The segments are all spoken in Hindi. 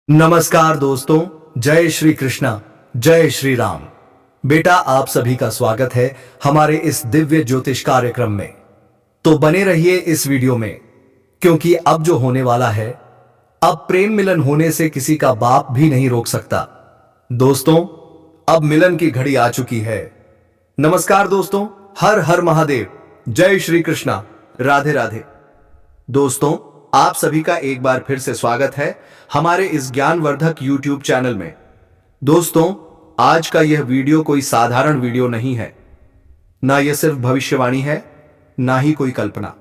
नमस्कार दोस्तों, जय श्री कृष्णा, जय श्री राम। बेटा, आप सभी का स्वागत है हमारे इस दिव्य ज्योतिष कार्यक्रम में। तो बने रहिए इस वीडियो में, क्योंकि अब जो होने वाला है, अब प्रेम मिलन होने से किसी का बाप भी नहीं रोक सकता। दोस्तों, अब मिलन की घड़ी आ चुकी है। नमस्कार दोस्तों, हर हर महादेव, जय श्री कृष्णा, राधे राधे। दोस्तों, आप सभी का एक बार फिर से स्वागत है हमारे इस ज्ञानवर्धक YouTube चैनल में। दोस्तों, आज का यह वीडियो कोई साधारण वीडियो नहीं है। ना यह सिर्फ भविष्यवाणी है, ना ही कोई कल्पना,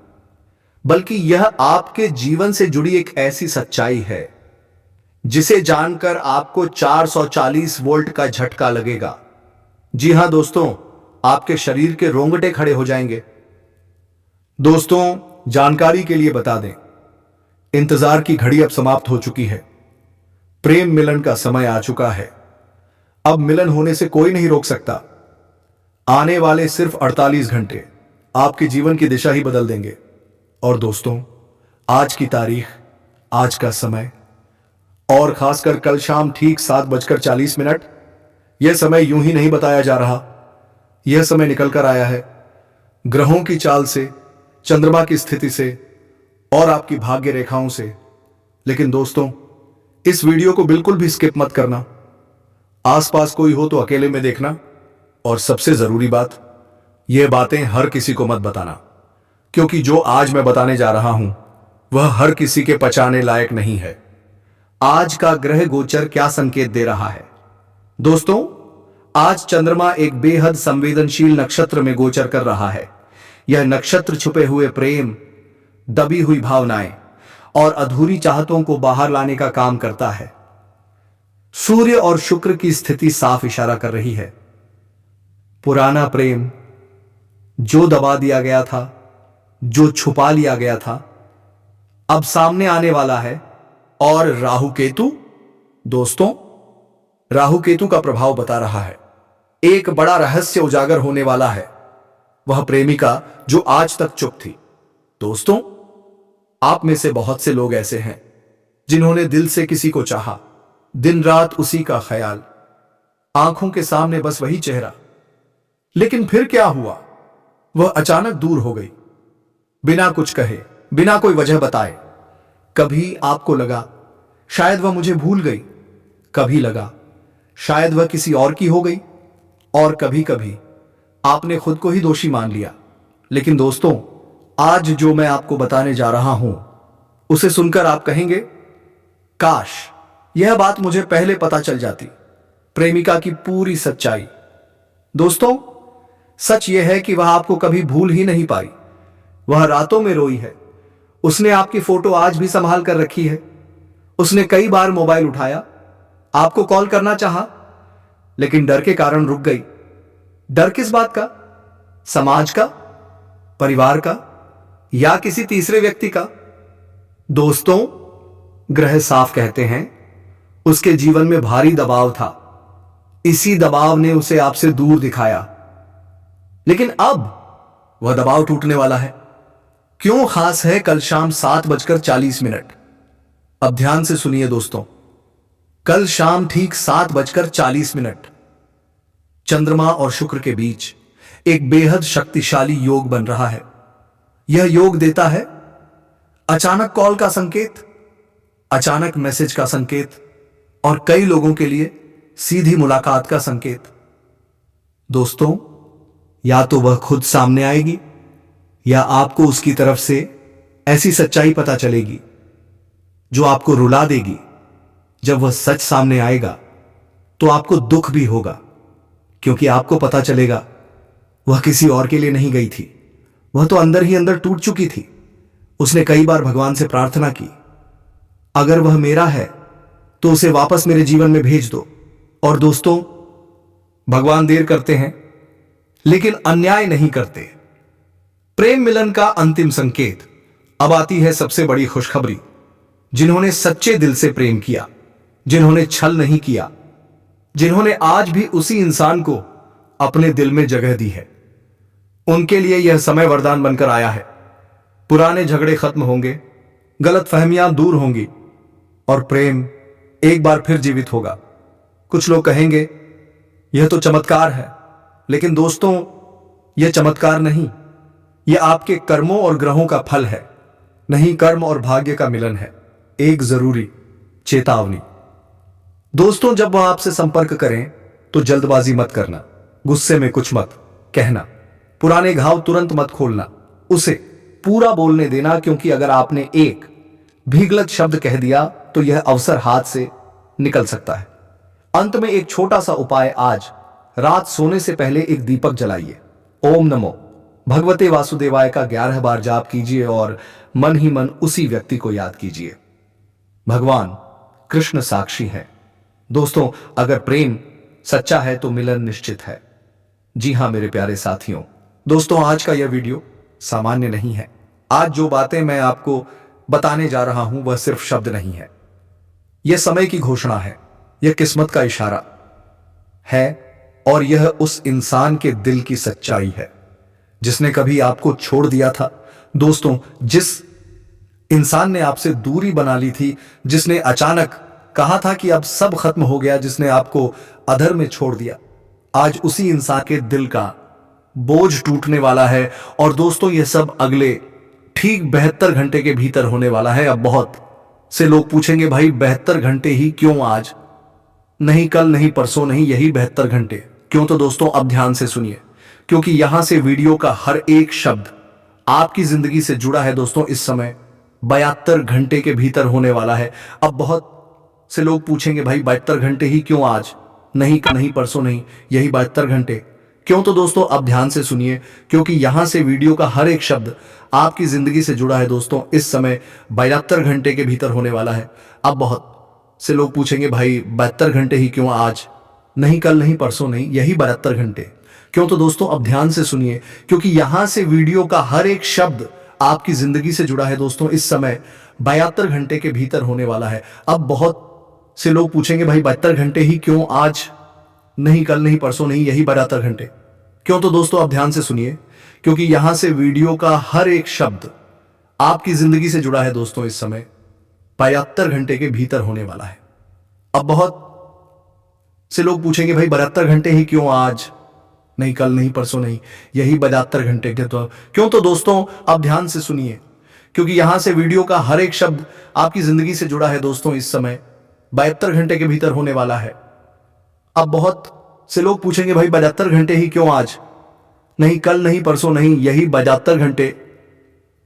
बल्कि यह आपके जीवन से जुड़ी एक ऐसी सच्चाई है जिसे जानकर आपको 440 वोल्ट का झटका लगेगा। जी हां दोस्तों, आपके शरीर के रोंगटे खड़े हो जाएंगे। दोस्तों, जानकारी के लिए बता दें, इंतजार की घड़ी अब समाप्त हो चुकी है। प्रेम मिलन का समय आ चुका है। अब मिलन होने से कोई नहीं रोक सकता। आने वाले सिर्फ 48 घंटे आपके जीवन की दिशा ही बदल देंगे। और दोस्तों, आज की तारीख, आज का समय और खासकर कल शाम ठीक 7:40, यह समय यूं ही नहीं बताया जा रहा। यह समय निकल कर आया है ग्रहों की चाल से, चंद्रमा की स्थिति से और आपकी भाग्य रेखाओं से। लेकिन दोस्तों, इस वीडियो को बिल्कुल भी स्किप मत करना। आसपास कोई हो तो अकेले में देखना। और सबसे जरूरी बात, यह बातें हर किसी को मत बताना, क्योंकि जो आज मैं बताने जा रहा हूं वह हर किसी के पचाने लायक नहीं है। आज का ग्रह गोचर क्या संकेत दे रहा है? दोस्तों, आज चंद्रमा एक बेहद संवेदनशील नक्षत्र में गोचर कर रहा है। यह नक्षत्र छुपे हुए प्रेम, दबी हुई भावनाएं और अधूरी चाहतों को बाहर लाने का काम करता है। सूर्य और शुक्र की स्थिति साफ इशारा कर रही है। पुराना प्रेम जो दबा दिया गया था, जो छुपा लिया गया था, अब सामने आने वाला है। और राहु केतु, दोस्तों, राहु केतु का प्रभाव बता रहा है एक बड़ा रहस्य उजागर होने वाला है। वह प्रेमिका जो आज तक चुप थी। दोस्तों, आप में से बहुत से लोग ऐसे हैं जिन्होंने दिल से किसी को चाहा, दिन रात उसी का ख्याल, आंखों के सामने बस वही चेहरा। लेकिन फिर क्या हुआ? वह अचानक दूर हो गई, बिना कुछ कहे, बिना कोई वजह बताए। कभी आपको लगा शायद वह मुझे भूल गई, कभी लगा शायद वह किसी और की हो गई, और कभी कभी आपने खुद को ही दोषी मान लिया। लेकिन दोस्तों, आज जो मैं आपको बताने जा रहा हूं, उसे सुनकर आप कहेंगे, काश यह बात मुझे पहले पता चल जाती। प्रेमिका की पूरी सच्चाई। दोस्तों, सच यह है कि वह आपको कभी भूल ही नहीं पाई। वह रातों में रोई है। उसने आपकी फोटो आज भी संभाल कर रखी है। उसने कई बार मोबाइल उठाया, आपको कॉल करना चाहा, लेकिन डर के कारण रुक गई। डर किस बात का? समाज का, परिवार का, या किसी तीसरे व्यक्ति का? दोस्तों, ग्रह साफ कहते हैं उसके जीवन में भारी दबाव था। इसी दबाव ने उसे आपसे दूर दिखाया। लेकिन अब वह दबाव टूटने वाला है। क्यों खास है कल शाम 7:40? अब ध्यान से सुनिए दोस्तों, कल शाम ठीक 7:40 चंद्रमा और शुक्र के बीच एक बेहद शक्तिशाली योग बन रहा है। यह योग देता है अचानक कॉल का संकेत, अचानक मैसेज का संकेत, और कई लोगों के लिए सीधी मुलाकात का संकेत। दोस्तों, या तो वह खुद सामने आएगी, या आपको उसकी तरफ से ऐसी सच्चाई पता चलेगी जो आपको रुला देगी। जब वह सच सामने आएगा तो आपको दुख भी होगा, क्योंकि आपको पता चलेगा वह किसी और के लिए नहीं गई थी। वह तो अंदर ही अंदर टूट चुकी थी। उसने कई बार भगवान से प्रार्थना की, अगर वह मेरा है तो उसे वापस मेरे जीवन में भेज दो। और दोस्तों, भगवान देर करते हैं लेकिन अन्याय नहीं करते। प्रेम मिलन का अंतिम संकेत। अब आती है सबसे बड़ी खुशखबरी। जिन्होंने सच्चे दिल से प्रेम किया, जिन्होंने छल नहीं किया, जिन्होंने आज भी उसी इंसान को अपने दिल में जगह दी है, उनके लिए यह समय वरदान बनकर आया है। पुराने झगड़े खत्म होंगे, गलतफहमियां दूर होंगी और प्रेम एक बार फिर जीवित होगा। कुछ लोग कहेंगे यह तो चमत्कार है, लेकिन दोस्तों यह चमत्कार नहीं, यह आपके कर्मों और ग्रहों का फल है। नहीं, कर्म और भाग्य का मिलन है। एक जरूरी चेतावनी। दोस्तों, जब वह आपसे संपर्क करें तो जल्दबाजी मत करना, गुस्से में कुछ मत कहना, पुराने घाव तुरंत मत खोलना, उसे पूरा बोलने देना, क्योंकि अगर आपने एक भी गलत शब्द कह दिया तो यह अवसर हाथ से निकल सकता है। अंत में एक छोटा सा उपाय, आज रात सोने से पहले एक दीपक जलाइए। ओम नमो भगवते वासुदेवाय का 11 बार जाप कीजिए और मन ही मन उसी व्यक्ति को याद कीजिए। भगवान कृष्ण साक्षी है। दोस्तों, अगर प्रेम सच्चा है तो मिलन निश्चित है। जी हां मेरे प्यारे साथियों, दोस्तों आज का यह वीडियो सामान्य नहीं है। आज जो बातें मैं आपको बताने जा रहा हूं वह सिर्फ शब्द नहीं है, यह समय की घोषणा है, यह किस्मत का इशारा है और यह उस इंसान के दिल की सच्चाई है जिसने कभी आपको छोड़ दिया था। दोस्तों, जिस इंसान ने आपसे दूरी बना ली थी, जिसने अचानक कहा था कि अब सब खत्म हो गया, जिसने आपको अधर में छोड़ दिया, आज उसी इंसान के दिल का बोझ टूटने वाला है। और दोस्तों, यह सब अगले ठीक 72 घंटे के भीतर होने वाला है। अब बहुत से लोग पूछेंगे, भाई 72 घंटे ही क्यों? आज नहीं, कल नहीं, परसों नहीं, यही 72 घंटे क्यों? तो दोस्तों अब ध्यान से सुनिए, क्योंकि यहां से वीडियो का हर एक शब्द आपकी जिंदगी से जुड़ा है। दोस्तों, इस समय 72 घंटे के भीतर होने वाला है। अब बहुत से लोग पूछेंगे, भाई 72 घंटे ही क्यों? आज नहीं, कल नहीं, परसों नहीं, यही 72 घंटे क्यों? तो दोस्तों अब ध्यान से सुनिए, क्योंकि यहां से वीडियो का हर एक शब्द आपकी जिंदगी से जुड़ा है। दोस्तों, इस समय 72 घंटे के भीतर होने वाला है। अब बहुत से लोग पूछेंगे, भाई 72 घंटे ही क्यों? आज नहीं, कल नहीं, परसों नहीं, यही 72 घंटे क्यों? तो दोस्तों अब ध्यान से सुनिए, क्योंकि यहां से वीडियो का हर एक शब्द आपकी जिंदगी से जुड़ा है। दोस्तों, इस समय 72 घंटे के भीतर होने वाला है। अब बहुत से लोग पूछेंगे, भाई 72 घंटे ही क्यों? आज नहीं, कल नहीं, परसों नहीं, यही 72 घंटे क्यों? तो दोस्तों अब ध्यान से सुनिए, क्योंकि यहां से वीडियो का हर एक शब्द आपकी जिंदगी से जुड़ा है। दोस्तों, इस समय 72 घंटे के भीतर होने वाला है। अब बहुत से लोग पूछेंगे, भाई 72 घंटे ही क्यों? आज नहीं, कल नहीं, परसों नहीं, यही 72 घंटे क्यों? तो दोस्तों अब ध्यान से सुनिए, क्योंकि यहां से वीडियो का हर एक शब्द आपकी जिंदगी से जुड़ा है। दोस्तों, इस समय 72 घंटे के भीतर होने वाला है। अब बहुत से लोग पूछेंगे, भाई 72 घंटे ही क्यों? आज नहीं, कल नहीं, परसों नहीं, यही 72 घंटे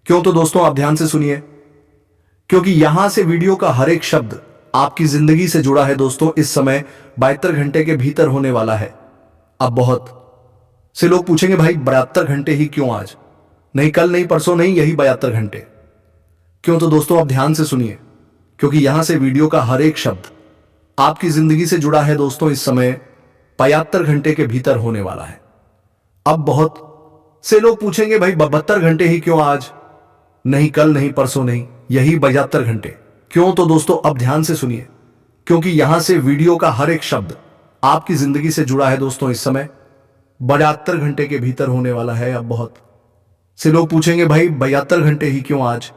क्यों? तो दोस्तों आप ध्यान से सुनिए, क्योंकि यहां से वीडियो का हर एक शब्द आपकी जिंदगी से जुड़ा है। दोस्तों, इस समय 72 घंटे के भीतर होने वाला है। अब बहुत से लोग पूछेंगे, भाई 72 घंटे ही क्यों? आज नहीं, कल नहीं, परसों नहीं, यही 72 घंटे क्यों? तो दोस्तों आप ध्यान से सुनिए, क्योंकि यहां से वीडियो का हर एक शब्द आपकी जिंदगी से जुड़ा है। दोस्तों, इस समय 72 घंटे के भीतर होने वाला है। अब बहुत से लोग पूछेंगे, भाई 72 घंटे ही क्यों? आज नहीं, कल नहीं, परसों नहीं, यही 72 घंटे क्यों? तो दोस्तों अब ध्यान से सुनिए, क्योंकि यहां से वीडियो का हर एक शब्द आपकी जिंदगी से जुड़ा है। दोस्तों, इस समय 72 घंटे के भीतर होने वाला है। अब बहुत से लोग पूछेंगे, भाई 72 घंटे ही क्यों? आज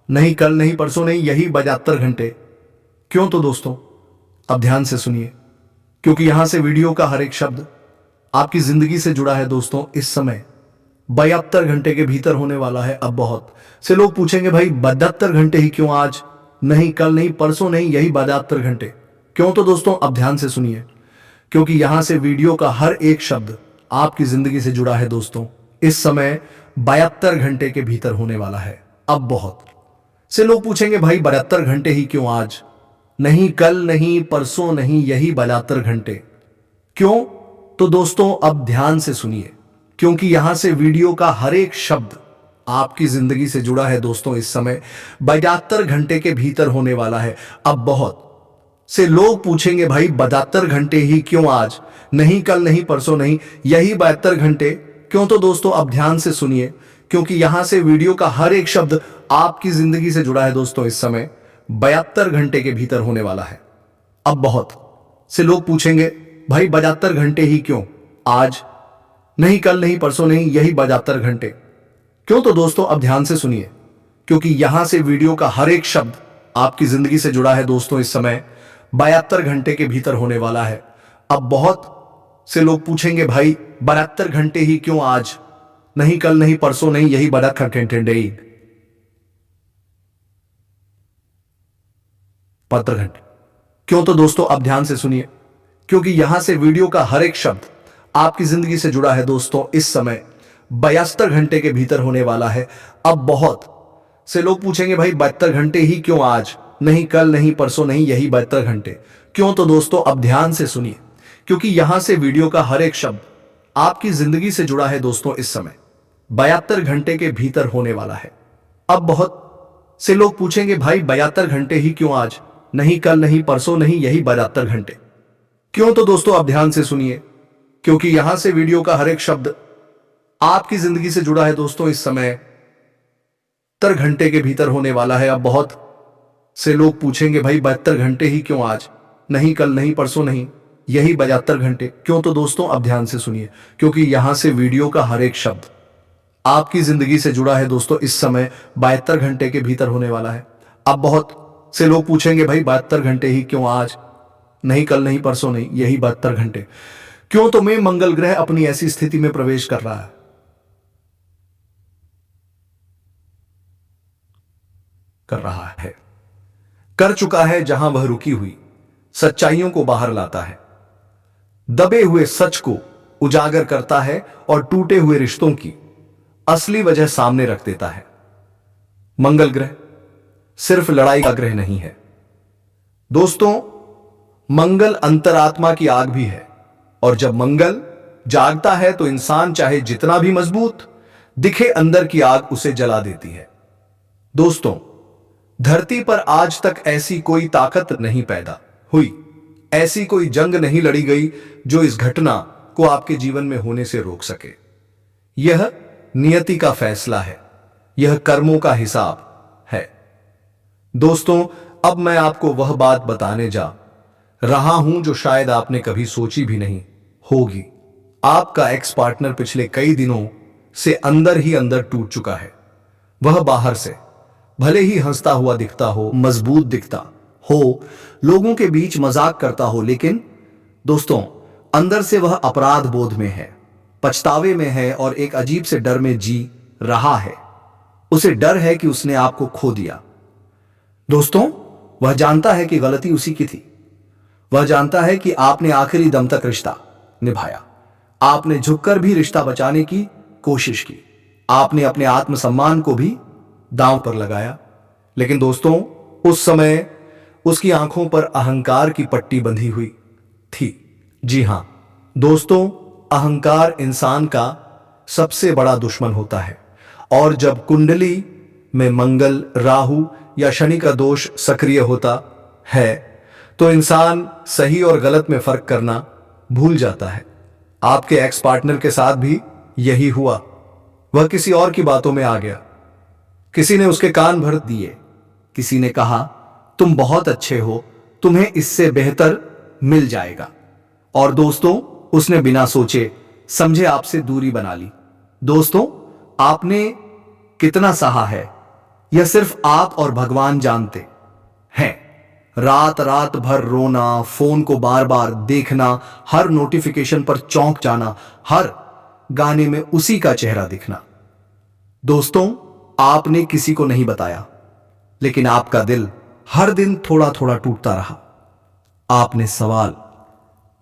नहीं, कल नहीं, परसों नहीं, यही 72 घंटे क्यों? तो दोस्तों अब ध्यान से सुनिए, क्योंकि यहां से वीडियो का हर एक शब्द आपकी जिंदगी से जुड़ा है। दोस्तों, इस समय 72 घंटे के भीतर होने वाला है। अब बहुत से लोग पूछेंगे, भाई 72 घंटे ही क्यों? आज नहीं, कल नहीं, परसों नहीं, यही 72 घंटे क्यों? तो दोस्तों अब ध्यान से सुनिए, क्योंकि यहां से वीडियो का हर एक शब्द आपकी जिंदगी से जुड़ा है। दोस्तों, इस समय 72 घंटे के भीतर होने वाला है। अब बहुत से लोग पूछेंगे, भाई 72 घंटे ही क्यों? आज नहीं, कल नहीं, परसों नहीं, यही 72 घंटे क्यों? तो दोस्तों अब ध्यान से सुनिए, क्योंकि यहां से वीडियो का हर एक शब्द आपकी जिंदगी से जुड़ा है। दोस्तों, इस समय 72 घंटे के भीतर होने वाला है। अब बहुत से लोग पूछेंगे, भाई 72 घंटे ही क्यों? आज नहीं, कल नहीं, परसों नहीं, यही 72 घंटे क्यों? तो दोस्तों अब ध्यान से सुनिए, क्योंकि यहां से वीडियो का हर एक शब्द आपकी जिंदगी से जुड़ा है। दोस्तों, इस समय 72 घंटे के भीतर होने वाला है। अब बहुत से लोग पूछेंगे, भाई 72 घंटे ही क्यों? आज नहीं, कल नहीं, परसों नहीं, यही 72 घंटे क्यों? तो दोस्तों अब ध्यान से सुनिए, क्योंकि यहां से वीडियो का हर एक शब्द आपकी जिंदगी से जुड़ा है। दोस्तों, इस समय 72 घंटे के भीतर होने वाला है। अब बहुत से लोग पूछेंगे, भाई 72 घंटे ही क्यों? आज नहीं, कल नहीं, परसों नहीं, यही 72 घंटे क्यों? तो दोस्तों अब ध्यान से सुनिए, क्योंकि यहां से वीडियो का हर एक शब्द आपकी जिंदगी से जुड़ा है। दोस्तों इस समय 72 घंटे के भीतर होने वाला है। अब बहुत से लोग पूछेंगे, भाई 72 घंटे ही क्यों? आज नहीं, कल नहीं, परसों नहीं, यही 72 घंटे क्यों? तो दोस्तों अब ध्यान से सुनिए, क्योंकि यहां से वीडियो का हर एक शब्द आपकी जिंदगी से जुड़ा है। दोस्तों इस समय 72 घंटे के भीतर होने वाला है। अब बहुत से लोग पूछेंगे, भाई 72 घंटे ही क्यों? आज नहीं, कल नहीं, परसों नहीं, यही 72 घंटे क्यों? तो दोस्तों अब ध्यान से सुनिए, क्योंकि यहां से वीडियो का हर एक शब्द आपकी जिंदगी से जुड़ा है। दोस्तों इस समय 72 घंटे के भीतर होने वाला है। अब बहुत से लोग पूछेंगे, भाई 72 घंटे ही क्यों? आज नहीं, कल नहीं, परसों नहीं, यही 72 घंटे क्यों? तो दोस्तों अब ध्यान से सुनिए, क्योंकि यहां से वीडियो का हर एक शब्द आपकी जिंदगी से जुड़ा है। दोस्तों इस समय 72 घंटे के भीतर होने वाला है। अब बहुत से लोग पूछेंगे, भाई 72 घंटे ही क्यों? आज नहीं, कल नहीं, परसों नहीं, यही 72 घंटे क्यों? तो मैं मंगल ग्रह अपनी ऐसी स्थिति में प्रवेश कर रहा है, कर चुका है जहां वह रुकी हुई सच्चाइयों को बाहर लाता है, दबे हुए सच को उजागर करता है और टूटे हुए रिश्तों की असली वजह सामने रख देता है। मंगल ग्रह सिर्फ लड़ाई का ग्रह नहीं है दोस्तों, मंगल अंतरात्मा की आग भी है। और जब मंगल जागता है तो इंसान चाहे जितना भी मजबूत दिखे, अंदर की आग उसे जला देती है। दोस्तों धरती पर आज तक ऐसी कोई ताकत नहीं पैदा हुई, ऐसी कोई जंग नहीं लड़ी गई जो इस घटना को आपके जीवन में होने से रोक सके। यह नियति का फैसला है, यह कर्मों का हिसाब है। दोस्तों अब मैं आपको वह बात बताने जा रहा हूं जो शायद आपने कभी सोची भी नहीं होगी। आपका एक्स पार्टनर पिछले कई दिनों से अंदर ही अंदर टूट चुका है। वह बाहर से भले ही हंसता हुआ दिखता हो, मजबूत दिखता हो, लोगों के बीच मजाक करता हो, लेकिन दोस्तों अंदर से वह अपराध बोध में है, पछतावे में है और एक अजीब से डर में जी रहा है। उसे डर है कि उसने आपको खो दिया। दोस्तों वह जानता है कि गलती उसी की थी, वह जानता है कि आपने आखिरी दम तक रिश्ता निभाया, आपने झुककर भी रिश्ता बचाने की कोशिश की, आपने अपने आत्मसम्मान को भी दांव पर लगाया। लेकिन दोस्तों उस समय उसकी आंखों पर अहंकार की पट्टी बंधी हुई थी। जी हां दोस्तों, अहंकार इंसान का सबसे बड़ा दुश्मन होता है। और जब कुंडली में मंगल, राहु या शनि का दोष सक्रिय होता है तो इंसान सही और गलत में फर्क करना भूल जाता है। आपके एक्स पार्टनर के साथ भी यही हुआ। वह किसी और की बातों में आ गया, किसी ने उसके कान भर दिए, किसी ने कहा तुम बहुत अच्छे हो, तुम्हें इससे बेहतर मिल जाएगा, और दोस्तों उसने बिना सोचे समझे आपसे दूरी बना ली। दोस्तों आपने कितना सहा है यह सिर्फ आप और भगवान जानते हैं। रात रात भर रोना, फोन को बार बार देखना, हर नोटिफिकेशन पर चौंक जाना, हर गाने में उसी का चेहरा दिखना। दोस्तों आपने किसी को नहीं बताया, लेकिन आपका दिल हर दिन थोड़ा थोड़ा टूटता रहा। आपने सवाल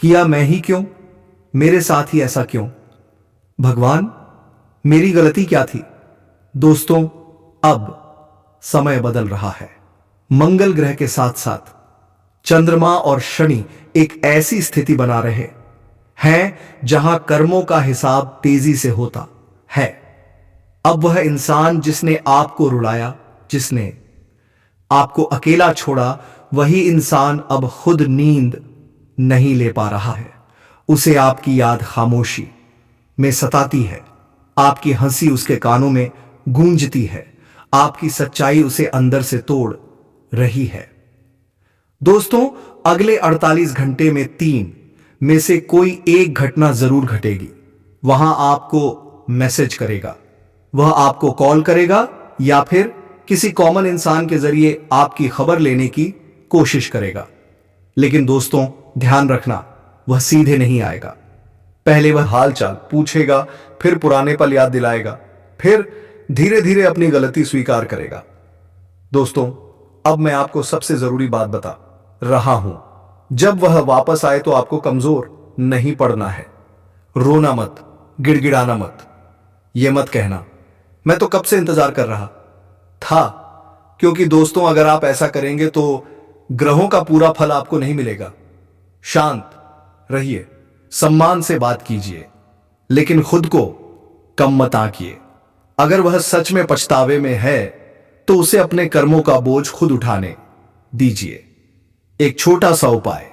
किया, मैं ही क्यों, मेरे साथ ही ऐसा क्यों, भगवान मेरी गलती क्या थी। दोस्तों अब समय बदल रहा है। मंगल ग्रह के साथ साथ चंद्रमा और शनि एक ऐसी स्थिति बना रहे हैं जहां कर्मों का हिसाब तेजी से होता है। अब वह इंसान जिसने आपको रुलाया, जिसने आपको अकेला छोड़ा, वही इंसान अब खुद नींद नहीं ले पा रहा है। उसे आपकी याद खामोशी में सताती है, आपकी हंसी उसके कानों में गूंजती है, आपकी सच्चाई उसे अंदर से तोड़ रही है। दोस्तों अगले 48 घंटे में 3 में से कोई एक घटना जरूर घटेगी। वहां आपको मैसेज करेगा, वह आपको कॉल करेगा या फिर किसी कॉमन इंसान के जरिए आपकी खबर लेने की कोशिश करेगा। लेकिन दोस्तों ध्यान रखना, वह सीधे नहीं आएगा। पहले वह हाल चाल पूछेगा, फिर पुराने पल याद दिलाएगा, फिर धीरे धीरे अपनी गलती स्वीकार करेगा। दोस्तों, अब मैं आपको सबसे जरूरी बात बता रहा हूं। जब वह वापस आए तो आपको कमजोर नहीं पड़ना है। रोना मत, गिड़गिड़ाना मत, यह मत कहना मैं तो कब से इंतजार कर रहा था, क्योंकि दोस्तों अगर आप ऐसा करेंगे तो ग्रहों का पूरा फल आपको नहीं मिलेगा। शांत रहिए, सम्मान से बात कीजिए, लेकिन खुद को कम मत आंकिए। अगर वह सच में पछतावे में है तो उसे अपने कर्मों का बोझ खुद उठाने दीजिए। एक छोटा सा उपाय,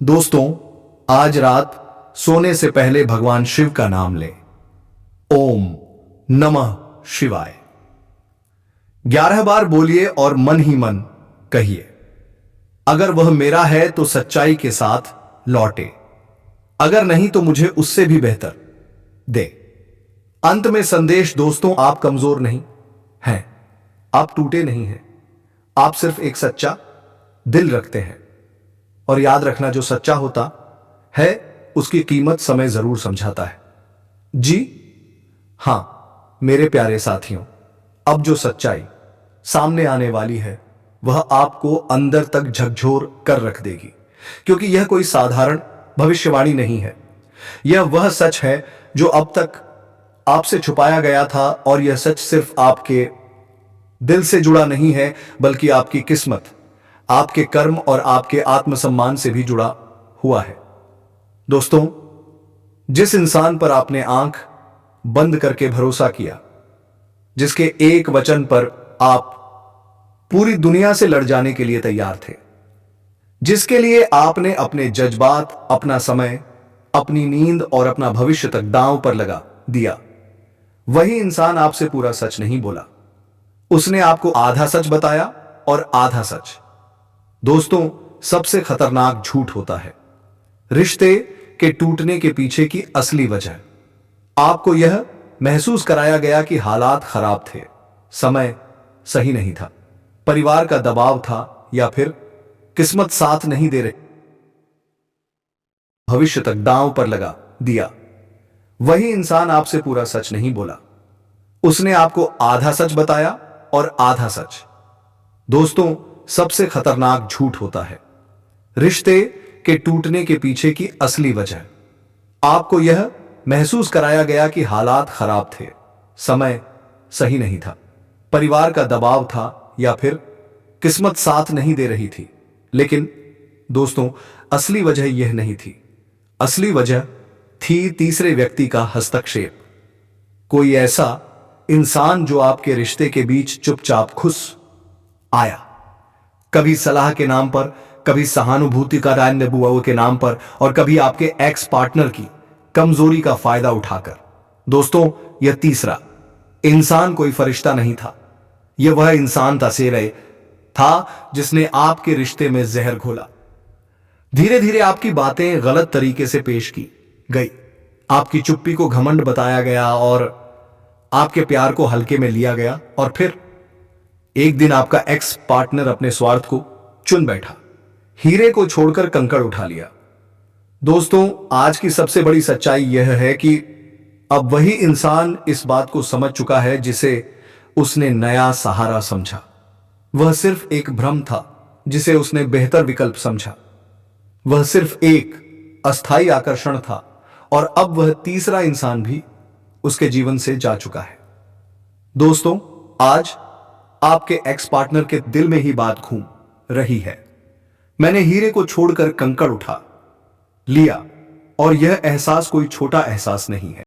दोस्तों आज रात सोने से पहले भगवान शिव का नाम लें। ओम नमः शिवाय 11 बार बोलिए और मन ही मन कहिए। अगर वह मेरा है तो सच्चाई के साथ लौटे, अगर नहीं तो मुझे उससे भी बेहतर दे। अंत में संदेश दोस्तों, आप कमजोर नहीं हैं, आप टूटे नहीं हैं, आप सिर्फ एक सच्चा दिल रखते हैं। और याद रखना, जो सच्चा होता है उसकी कीमत समय जरूर समझाता है। जी हां मेरे प्यारे साथियों, अब जो सच्चाई सामने आने वाली है वह आपको अंदर तक झकझोर कर रख देगी, क्योंकि यह कोई साधारण भविष्यवाणी नहीं है। यह वह सच है जो अब तक आपसे छुपाया गया था, और यह सच सिर्फ आपके दिल से जुड़ा नहीं है, बल्कि आपकी किस्मत, आपके कर्म और आपके आत्मसम्मान से भी जुड़ा हुआ है। दोस्तों, जिस इंसान पर आपने आंख बंद करके भरोसा किया, जिसके एक वचन पर आप पूरी दुनिया से लड़ जाने के लिए तैयार थे, जिसके लिए आपने अपने जज्बात, अपना समय, अपनी नींद और अपना भविष्य तक दांव पर लगा दिया, वही इंसान आपसे पूरा सच नहीं बोला। उसने आपको आधा सच बताया और आधा सच। दोस्तों, सबसे खतरनाक झूठ होता है रिश्ते के टूटने के पीछे की असली वजह। आपको यह महसूस कराया गया कि हालात खराब थे, समय सही नहीं था, परिवार का दबाव था, या फिर किस्मत साथ नहीं दे रही, भविष्य तक दांव पर लगा दिया। वही इंसान आपसे पूरा सच नहीं बोला, उसने आपको आधा सच बताया और आधा सच। दोस्तों, सबसे खतरनाक झूठ होता है रिश्ते के टूटने के पीछे की असली वजह। आपको यह महसूस कराया गया कि हालात खराब थे, समय सही नहीं था, परिवार का दबाव था, या फिर किस्मत साथ नहीं दे रही थी। लेकिन दोस्तों, असली वजह यह नहीं थी। असली वजह थी तीसरे व्यक्ति का हस्तक्षेप। कोई ऐसा इंसान जो आपके रिश्ते के बीच चुपचाप घुस आया, कभी सलाह के नाम पर, कभी सहानुभूति का दान के नाम पर, और कभी आपके एक्स पार्टनर की कमजोरी का फायदा उठाकर। दोस्तों, यह तीसरा इंसान कोई फरिश्ता नहीं था, यह वह इंसान तसेरे था जिसने आपके रिश्ते में जहर घोला। धीरे धीरे आपकी बातें गलत तरीके से पेश की गई, आपकी चुप्पी को घमंड बताया गया और आपके प्यार को हल्के में लिया गया, और फिर एक दिन आपका एक्स पार्टनर अपने स्वार्थ को चुन बैठा, हीरे को छोड़कर कंकड़ उठा लिया। दोस्तों, आज की सबसे बड़ी सच्चाई यह है कि अब वही इंसान इस बात को समझ चुका है जिसे उसने नया सहारा समझा। वह सिर्फ एक भ्रम था जिसे उसने बेहतर विकल्प समझा। वह सिर्फ एक अस्थायी आकर्षण था, और अब वह तीसरा इंसान भी उसके जीवन से जा चुका है। दोस्तों, आज आपके एक्स पार्टनर के दिल में ही बात घूम रही है, मैंने हीरे को छोड़कर कंकड़ उठा लिया, और यह एहसास कोई छोटा एहसास नहीं है।